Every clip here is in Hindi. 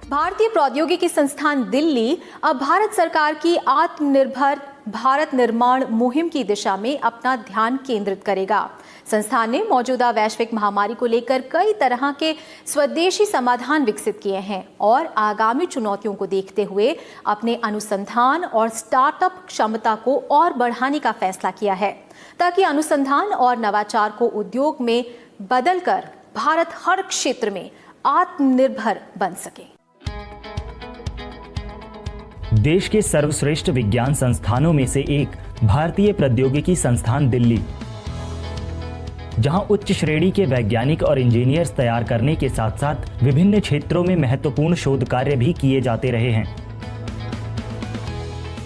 भारतीय प्रौद्योगिकी संस्थान दिल्ली अब भारत सरकार की आत्मनिर्भर भारत निर्माण मुहिम की दिशा में अपना ध्यान केंद्रित करेगा। संस्थान ने मौजूदा वैश्विक महामारी को लेकर कई तरह के स्वदेशी समाधान विकसित किए हैं और आगामी चुनौतियों को देखते हुए अपने अनुसंधान और स्टार्टअप क्षमता को और बढ़ाने का फैसला किया है, ताकि अनुसंधान और नवाचार को उद्योग में बदलकर भारत हर क्षेत्र में आत्मनिर्भर बन सके। देश के सर्वश्रेष्ठ विज्ञान संस्थानों में से एक भारतीय प्रौद्योगिकी संस्थान दिल्ली, जहां उच्च श्रेणी के वैज्ञानिक और इंजीनियर्स तैयार करने के साथ साथ विभिन्न क्षेत्रों में महत्वपूर्ण शोध कार्य भी किए जाते रहे हैं।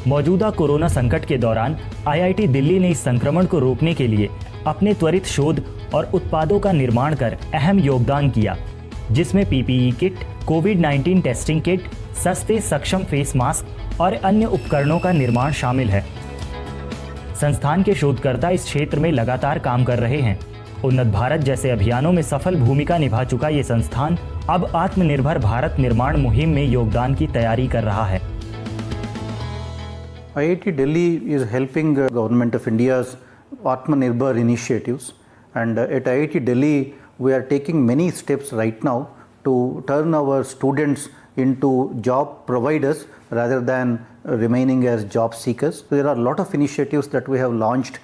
मौजूदा कोरोना संकट के दौरान आईआईटी दिल्ली ने इस संक्रमण को रोकने के लिए अपने त्वरित शोध और उत्पादों का निर्माण कर अहम योगदान किया, जिसमें पीपीई किट, कोविड-19 टेस्टिंग किट, सस्ते सक्षम फेस मास्क और अन्य उपकरणों का निर्माण शामिल है। संस्थान के शोधकर्ता इस क्षेत्र में लगातार काम कर रहे हैं। उन्नत भारत जैसे अभियानों में सफल भूमिका निभा चुका ये संस्थान अब आत्मनिर्भर भारत निर्माण मुहिम में योगदान की तैयारी कर रहा है। IIT Delhi is helping Government of India's Atmanirbhar initiatives, and at IIT Delhi we are taking many steps right now to turn our students into job providers rather than remaining as job seekers. There are a lot of initiatives that we have launched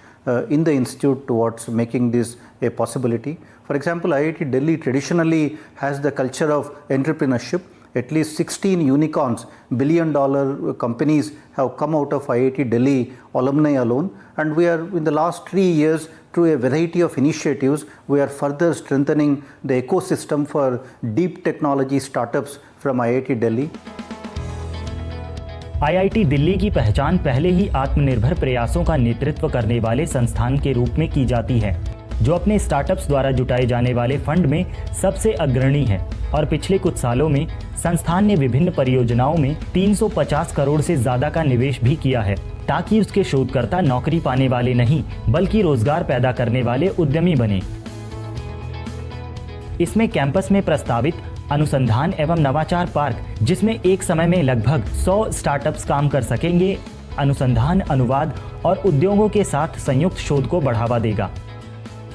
in the institute towards making this a possibility. For example, IIT Delhi traditionally has the culture of entrepreneurship. At least 16 unicorns, billion-dollar companies have come out of IIT Delhi alumni alone, and we are in the last 3 years through a variety of initiatives, we are further strengthening the ecosystem for deep technology startups from IIT Delhi. IIT Delhi की पहचान पहले ही आत्मनिर्भर प्रयासों का नेतृत्व करने वाले संस्थान के रूप में की जाती है, जो अपने स्टार्टअप्स द्वारा जुटाए जाने वाले फंड में सबसे अग्रणी है। और पिछले कुछ सालों में संस्थान ने विभिन्न परियोजनाओं में 350 करोड़ से ज्यादा का निवेश भी किया है, ताकि उसके शोधकर्ता नौकरी पाने वाले नहीं बल्कि रोजगार पैदा करने वाले उद्यमी बने। इसमें कैंपस में प्रस्तावित अनुसंधान एवं नवाचार पार्क, जिसमें एक समय में लगभग 100 स्टार्टअप्स काम कर सकेंगे, अनुसंधान, अनुवाद और उद्योगों के साथ संयुक्त शोध को बढ़ावा देगा।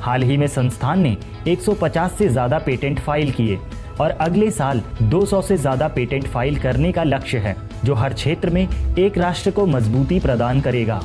हाल ही में संस्थान ने 150 से ज्यादा पेटेंट फाइल किए और अगले साल 200 से ज्यादा पेटेंट फाइल करने का लक्ष्य है, जो हर क्षेत्र में एक राष्ट्र को मजबूती प्रदान करेगा।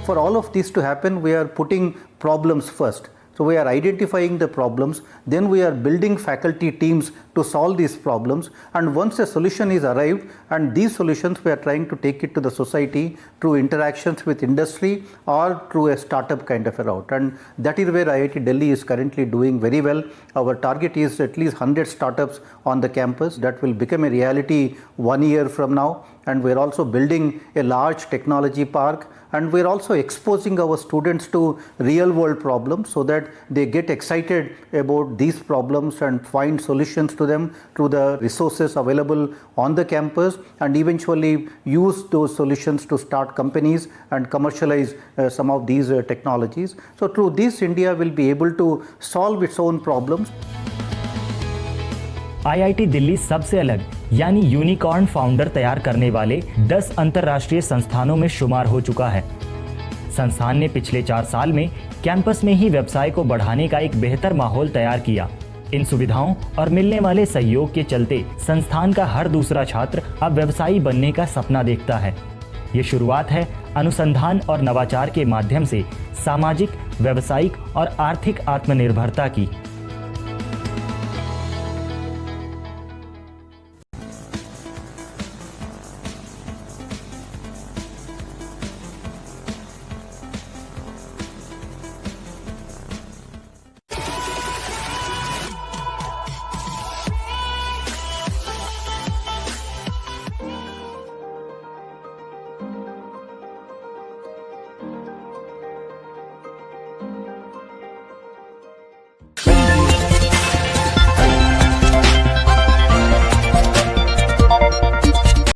For all of this to happen, we are putting problems first. So we are identifying the problems, then we are building faculty teams to solve these problems, and once a solution is arrived, and these solutions we are trying to take it to the society through interactions with industry or through a startup kind of a route, and that is where IIT Delhi is currently doing very well. Our target is at least 100 startups on the campus that will become a reality 1 year from now, and we are also building a large technology park, and we are also exposing our students to real world problems so that they get excited about these problems and find solutions to them through the resources available on the campus, and eventually use those solutions to start companies and commercialize some of these technologies. So through this, India will be able to solve its own problems. IIT Delhi सबसे अलग यानी यूनिकॉर्न फाउंडर तैयार करने वाले 10 अंतर्राष्ट्रीय संस्थानों में शुमार हो चुका है। संस्थान ने पिछले 4 साल में कैंपस में ही व्यवसाय को बढ़ाने का एक बेहतर माहौल तैयार किया। इन सुविधाओं और मिलने वाले सहयोग के चलते संस्थान का हर दूसरा छात्र अब व्यवसायी बनने का सपना देखता है। ये शुरुआत है अनुसंधान और नवाचार के माध्यम से सामाजिक, व्यावसायिक और आर्थिक आत्मनिर्भरता की।